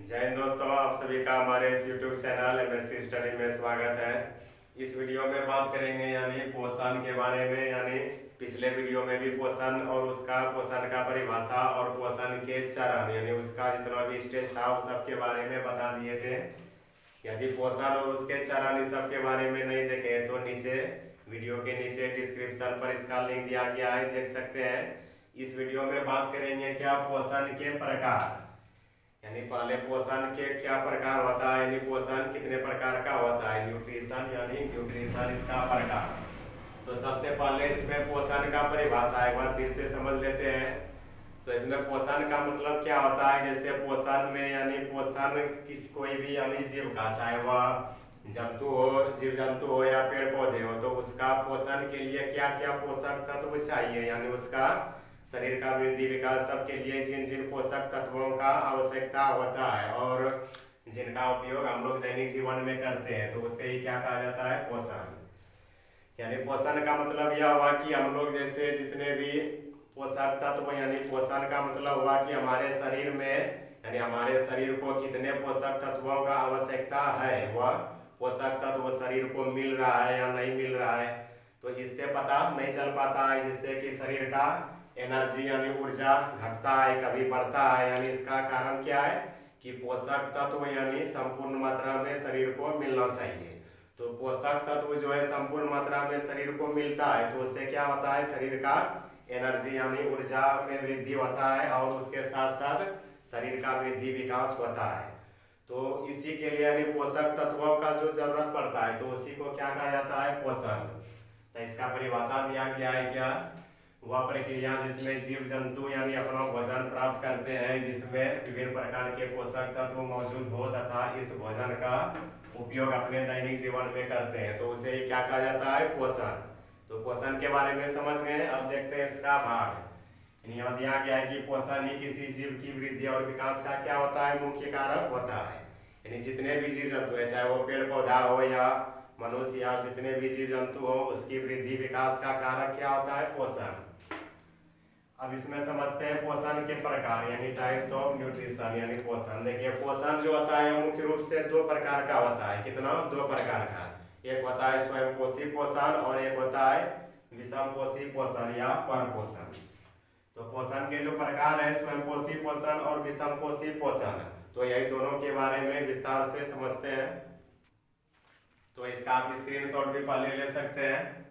जय हिंद दोस्तों, आप सभी का हमारे इस YouTube चैनल MSc स्टडी में स्वागत है। इस वीडियो में बात करेंगे यानी पोषण के बारे में। यानी पिछले वीडियो में भी पोषण और उसका पोषण का परिभाषा और पोषण के चरण यानी उसका जितना भी स्टेज था उस सब के बारे में बता दिए थे। यदि पोषण और उसके चरण इस सब के बारे में नहीं देखे तो नीचे वीडियो के नीचे डिस्क्रिप्शन पर इसका लिंक दिया गया है, देख सकते हैं। इस वीडियो में बात करेंगे क्या पोषण के प्रकार, यानी पहले पोषण के क्या प्रकार होता है, यानी पोषण कितने प्रकार का होता है, न्यूट्रिशन यानी न्यूट्रिशन इसका प्रकार। तो सबसे पहले इसमें पोषण का परिभाषा एक बार फिर से समझ लेते हैं। तो इसमें पोषण का मतलब क्या होता है, जैसे पोषण में यानी पोषण किस कोई भी यानी जीव का, चाहे वह जंतु हो, जीव जंतु हो या पेड़ पौधे हो, तो उसका पोषण के लिए क्या क्या पोषक तत्व चाहिए, यानी उसका शरीर का वृद्धि विकास सबके लिए जिन जिन पोषक तत्वों का आवश्यकता होता है और जिनका उपयोग हम लोग दैनिक जीवन में करते हैं, तो उससे ही क्या कहा जाता है, पोषण। यानी पोषण का मतलब यह हुआ कि हम लोग जैसे जितने भी पोषक तत्व, यानी पोषण का मतलब हुआ कि हमारे शरीर में यानी हमारे शरीर को कितने पोषक तत्वों का आवश्यकता है, वह पोषक तत्व शरीर को मिल रहा है या नहीं मिल रहा है। तो इससे पता नहीं चल पाता है, जिससे कि शरीर का एनर्जी यानी ऊर्जा घटता है, कभी बढ़ता है। यानी इसका कारण क्या है कि पोषक तत्व यानी संपूर्ण मात्रा में शरीर को मिलना चाहिए। तो पोषक तत्व जो है संपूर्ण मात्रा में शरीर को मिलता है, तो उससे क्या होता है, शरीर का एनर्जी यानी ऊर्जा में वृद्धि होता है और उसके साथ साथ शरीर का वृद्धि विकास होता है। तो इसी के लिए यानी पोषक तत्वों का जो जरूरत पड़ता है, तो उसी को क्या कहा जाता है, पोषण। तो इसका परिभाषा दिया गया है क्या, वह प्रक्रिया जिसमें जीव जंतु यानी अपना भोजन प्राप्त करते हैं, जिसमें विभिन्न प्रकार के पोषक तत्व मौजूद हो तथा इस भोजन का उपयोग अपने दैनिक जीवन में करते हैं, तो उसे क्या कहा जाता है, पोषण। तो पोषण के बारे में समझ गए। अब देखते हैं इसका भाग। यहाँ दिया गया है कि पोषण ही किसी जीव की वृद्धि और विकास का क्या होता है, मुख्य कारक होता है। यानी जितने भी जीव जंतु है, चाहे वो पेड़ पौधा हो या मनुष्य या जितने भी जीव जंतु हो, उसकी वृद्धि विकास का कारक क्या होता है, पोषण। अब इसमें समझते हैं पोषण के प्रकार यानी टाइप्स ऑफ न्यूट्रिशन यानी पोषण। देखिए पोषण जो होता है मुख्य रूप से दो प्रकार का होता है। कितना, दो प्रकार का। एक होता है स्वयंपोषी पोषण और एक होता है विषमपोषी पोषण या परपोषण। तो पोषण के जो प्रकार है स्वयंपोषी पोषण और विषमपोषी पोषण, तो यही दोनों के बारे में विस्तार से समझते हैं। तो इसका आप स्क्रीनशॉट भी पहले ले सकते हैं।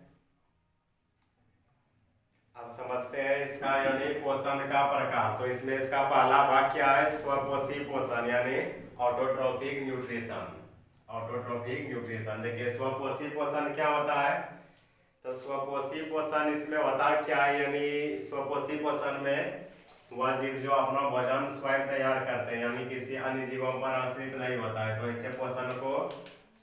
अब समझते हैं इसका यानी पोषण का प्रकार। तो इसमें इसका पहला भाग क्या है, स्वपोषी पोषण यानी ऑटोट्रोफिक न्यूट्रिशन। Autotrophic nutrition. देखिए स्वपोषी पोषण क्या होता है, तो स्वपोषी पोषण इसमें होता क्या है, यानी स्वपोषी पोषण में वह जीव जो अपना भोजन स्वयं तैयार करते हैं, यानी किसी अन्य जीवों पर आश्रित नहीं होता है, तो ऐसे पोषण को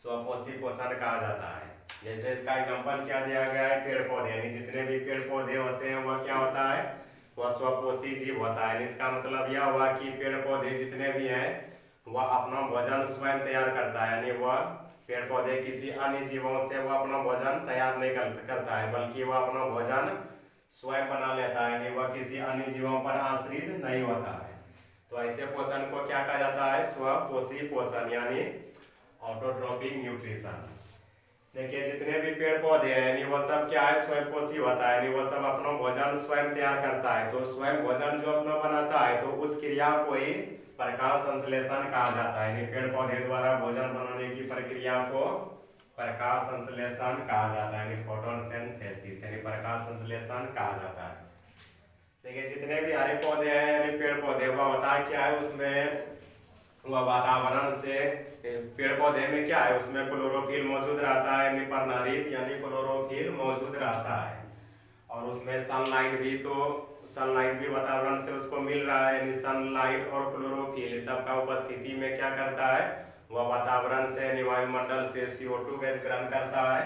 स्वपोषी पोषण कहा जाता है। जैसे इसका एग्जांपल क्या दिया गया है, पेड़ पौधे, यानी जितने भी पेड़ पौधे होते हैं वह क्या होता है, वह स्वपोषी जीव होता है। इसका मतलब यह हुआ कि पेड़ पौधे जितने भी हैं वह अपना भोजन स्वयं तैयार करता है, यानी वह पेड़ पौधे किसी अन्य जीवों से वह अपना भोजन तैयार नहीं करता है, बल्कि वह अपना भोजन स्वयं बना लेता है, यानी वह किसी अन्य जीवों पर आश्रित नहीं होता है। तो ऐसे पोषण को क्या कहा जाता है, स्वपोषी पोषण यानी ऑटोट्रोफिक न्यूट्रिशन। देखिए जितने भी पेड़ पौधे हैं यानी वह सब क्या है, स्वयंपोषी होता है, यानी वह सब अपना भोजन स्वयं तैयार करता है। तो स्वयं भोजन जो अपना बनाता है, तो उस क्रिया को ही प्रकाश संश्लेषण कहा जाता है। यानी पेड़ पौधे द्वारा भोजन बनाने की प्रक्रिया को प्रकाश संश्लेषण कहा जाता है, यानी फोटोसिंथेसिस यानी प्रकाश संश्लेषण कहा जाता है। देखिए जितने भी हरे पौधे हैं यानी पेड़ पौधे, वह होता है क्या है, उसमें वह वातावरण से, पेड़ पौधे में क्या है, उसमें क्लोरोफिल मौजूद रहता है, यानी पर्णहरित यानी क्लोरोफिल मौजूद रहता है। और उसमें सनलाइट भी, तो सनलाइट भी वातावरण से उसको मिल रहा है, यानी सनलाइट और क्लोरोफिल सब का उपस्थिति में क्या करता है, वह वातावरण से यानी वायुमंडल से CO2 गैस ग्रहण करता है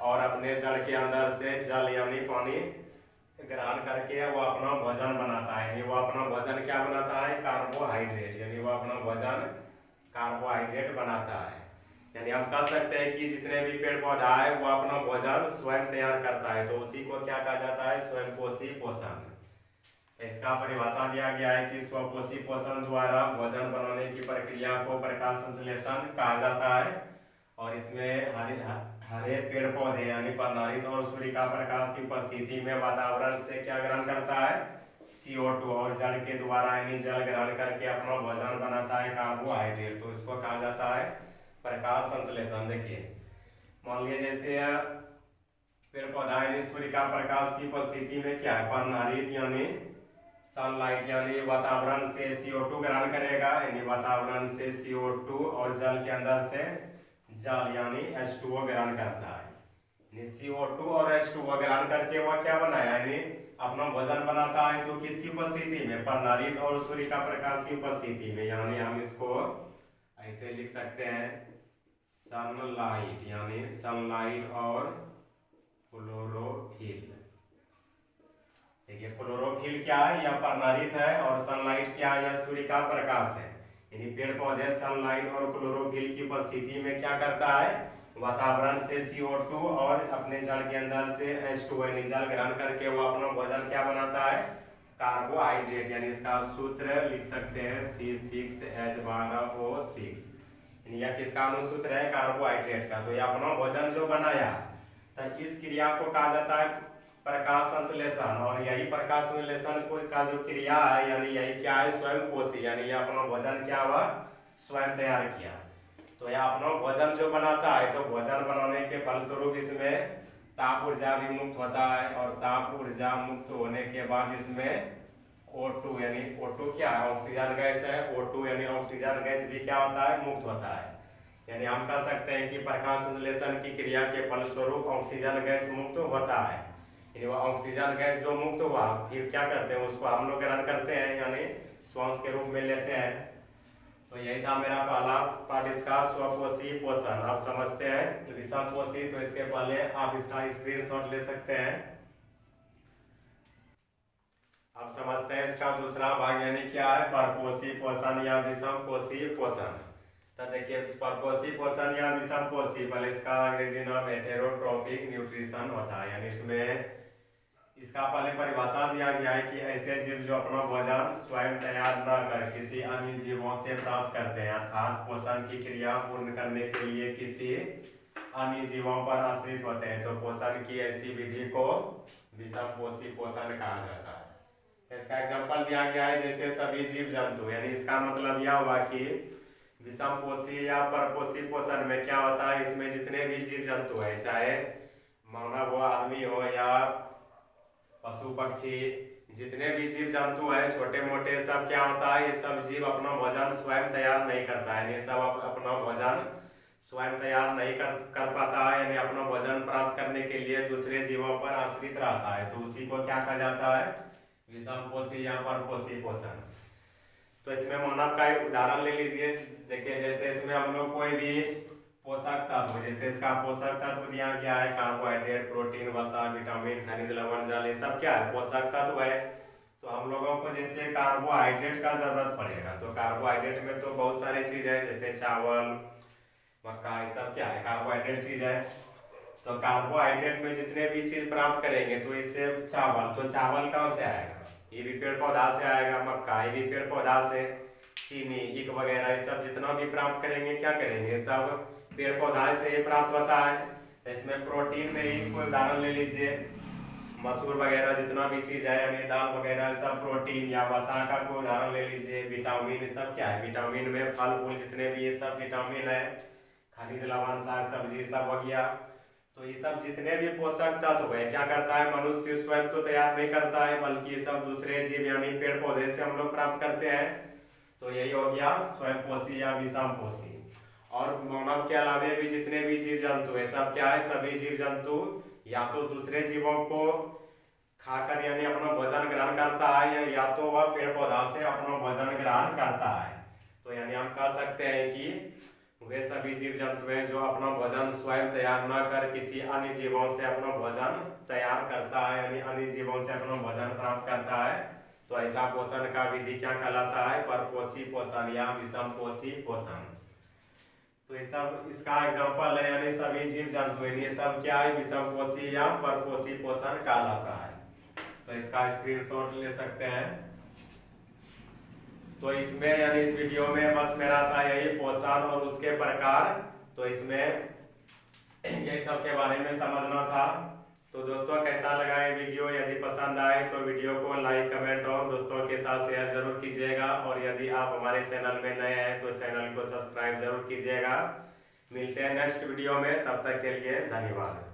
और अपने जल के अंदर से जल यानी पानी ग्रहण करके वो अपना भोजन बनाता है। यानी वो अपना भोजन क्या बनाता है, कार्बोहाइड्रेट, यानी वो अपना भोजन कार्बोहाइड्रेट बनाता है। यानी हम कह सकते हैं कि जितने भी पेड़ पौधा है वो अपना भोजन स्वयं तैयार करता है, तो उसी को क्या कहा जाता है, स्वयंपोषी पोषण। इसका परिभाषा दिया गया है कि स्वपोषी पोषण द्वारा भोजन बनाने की प्रक्रिया को प्रकाश संश्लेषण कहा जाता है। और इसमें हरे पेड़ पौधे यानी पर्णहरित और सूर्य का प्रकाश की उपस्थिति में वातावरण से क्या ग्रहण करता है, CO2, और जल के द्वारा यानी जल ग्रहण करके अपना भोजन बनाता है, कार्बोहाइड्रेट। तो इसको कहा जाता है प्रकाश संश्लेषण। देखिए मान लीजिए जैसे पेड़ पौधा यानी सूर्य का प्रकाश की उपस्थिति में क्या है, पर्णहरित यानी सनलाइट यानी वातावरण से CO2 ग्रहण करेगा, यानी वातावरण से CO2 और जल के अंदर से जल यानी H2O ग्रहण करता है। CO2 और H2O ग्रहण करके वह क्या बनाया यानी अपना भोजन बनाता है। तो किसकी उपस्थिति में, पर्णहरित और सूर्य का प्रकाश की उपस्थिति में। यानी हम इसको ऐसे लिख सकते हैं सनलाइट यानी सनलाइट और क्लोरोफिल। देखिए क्लोरोफिल क्या है, यह पर्णहरित है, और सनलाइट क्या है, यह सूर्य का प्रकाश है। यानी पेड़ पौधे सनलाइट और क्लोरोफिल की उपस्थिति में क्या करता है, वातावरण से CO2 और अपने जल के अंदर से H2O यानी जल ग्रहण करके वो अपना भोजन क्या बनाता है, कार्बोहाइड्रेट। यानी इसका सूत्र लिख सकते हैं C6H12O6। यह किसका अनुसूत्र है, कार्बोहाइड्रेट का। तो यह अपना भोजन जो बनाया, तो इस क्रिया को कहा जाता है प्रकाश संश्लेषण। और यही प्रकाश संश्लेषण का जो क्रिया है यानी यही क्या है, स्वयं पोषी। यानी यह अपना भोजन क्या हुआ, स्वयं तैयार किया। तो यह अपना भोजन जो बनाता है, तो भोजन बनाने के फलस्वरूप इसमें ताप ऊर्जा भी मुक्त होता है, और ताप ऊर्जा मुक्त होने के बाद इसमें O2 यानी O2 क्या है, ऑक्सीजन गैस है। O2 यानी ऑक्सीजन गैस भी क्या होता है, मुक्त होता है। यानी हम कह सकते हैं कि प्रकाश संश्लेषण की क्रिया के फलस्वरूप ऑक्सीजन गैस मुक्त होता है। यानी वह ऑक्सीजन गैस जो मुक्त हुआ, फिर क्या करते हैं, उसको हम लोग ग्रहण करते हैं यानी श्वास के रूप में लेते हैं। तो यही था मेरा पहला पार्ट इसका, स्वपोषी पोषण। आप समझते हैं विषम पोषी, तो इसके पहले आप इसका स्क्रीनशॉट ले सकते हैं। आप समझते हैं इसका दूसरा भाग यानी क्या है, परपोषी पोषण या विषम पोषी पोषण। तो देखिए परपोषी पोषण या विषम पोषी, पहले इसका अंग्रेजी नाम हेटेरोट्रोपिक न्यूट्रिशन होता है। यानी इसमें इसका पहले परिभाषा दिया गया है कि ऐसे जीव जो अपना भोजन स्वयं तैयार न कर किसी अन्य जीवों से प्राप्त करते हैं, अर्थात पोषण की क्रिया पूर्ण करने के लिए किसी अन्य जीवों पर आश्रित होते हैं। तो पोषण की ऐसी विधि को विषम पोषी पोषण कहा जाता है। इसका एग्जाम्पल दिया गया है जैसे सभी जीव जंतु। यानी इसका मतलब यह हुआ कि विषम पोषी या परपोषी पोषण में क्या होता है, इसमें जितने भी जीव जंतु है, चाहे मानव हो, आदमी हो या पशु पक्षी, जितने भी जीव जंतु है छोटे मोटे, सब क्या होता है, ये सब जीव अपना भोजन स्वयं तैयार नहीं करता है। ये सब अपना भोजन स्वयं तैयार नहीं कर पाता है, यानी अपना भोजन प्राप्त करने के लिए दूसरे जीवों पर आश्रित रहता है। तो उसी को क्या कहा जाता है, विषम पोषी या परपोषी पोषण। तो इसमें मानव का एक उदाहरण ले लीजिए। देखिए जैसे इसमें हम लोग कोई भी पोषक तत्व, जैसे इसका पोषक तत्व दिया गया है कार्बोहाइड्रेट, प्रोटीन, वसा, विटामिन, खनिज लवण, जल, ये सब क्या है, पोषक तत्व है। तो हम लोगों को जैसे कार्बोहाइड्रेट का जरूरत पड़ेगा, तो कार्बोहाइड्रेट में तो बहुत सारी चीज है, जैसे चावल, मक्का, ये सब क्या है, कार्बोहाइड्रेट चीज है। तो कार्बोहाइड्रेट में जितने भी चीज प्राप्त करेंगे, तो इससे चावल, तो चावल कहाँ से आएगा, ये भी पेड़ पौधा से आएगा, मक्का ये भी पेड़ पौधा से, चीनी, ईख वगैरह ये सब जितना भी प्राप्त करेंगे क्या करेंगे, सब पेड़ पौधा से ही प्राप्त होता है। तो इसमें प्रोटीन में ही कोई उदाहरण ले लीजिए, मसूर वगैरह जितना भी चीज है, यानी दाल वगैरह सब प्रोटीन, या वसा का कोई उदाहरण ले लीजिए, विटामिन, सब क्या है, विटामिन में फल फूल जितने भी ये सब विटामिन है, खनिज लवण, साग सब्जी सब हो गया। तो ये सब जितने भी पोषक तत्व है क्या करता है, मनुष्य स्वयं तो तैयार नहीं करता है, बल्कि ये सब दूसरे जीव यानी पेड़ पौधे से हम लोग प्राप्त करते हैं। तो यही हो गया स्वयं पोषी या विषम पोषी। और मानव के अलावे भी जितने भी जीव जंतु है, सब क्या है, सभी जीव जंतु या तो दूसरे जीवों को खाकर यानी अपना भोजन ग्रहण करता है, या तो वह पेड़ पौधा से अपना भोजन ग्रहण करता है। तो यानी हम कह सकते हैं कि वे सभी जीव जंतु हैं जो अपना भोजन स्वयं तैयार न कर किसी अन्य जीवों से अपना भोजन तैयार करता है, यानी अन्य जीवों से अपना भोजन प्राप्त करता है। तो ऐसा पोषण का विधि क्या कहलाता है, परपोषी पोषण या विषम पोषी पोषण। तो ये सब इसका एग्जाम्पल है, यानी सभी जीव जंतु ये सब क्या है, विषम पोषी या परपोषी पोषण कहलाता है। तो इसका स्क्रीनशॉट ले सकते हैं। तो इसमें यानी इस वीडियो में बस मेरा था यही पोषण और उसके प्रकार, तो इसमें यही सब के बारे में समझना था। तो दोस्तों कैसा लगा ये वीडियो? यदि पसंद आए तो वीडियो को लाइक, कमेंट और दोस्तों के साथ शेयर जरूर कीजिएगा। और यदि आप हमारे चैनल में नए हैं तो चैनल को सब्सक्राइब जरूर कीजिएगा। मिलते हैं नेक्स्ट वीडियो में, तब तक के लिए धन्यवाद।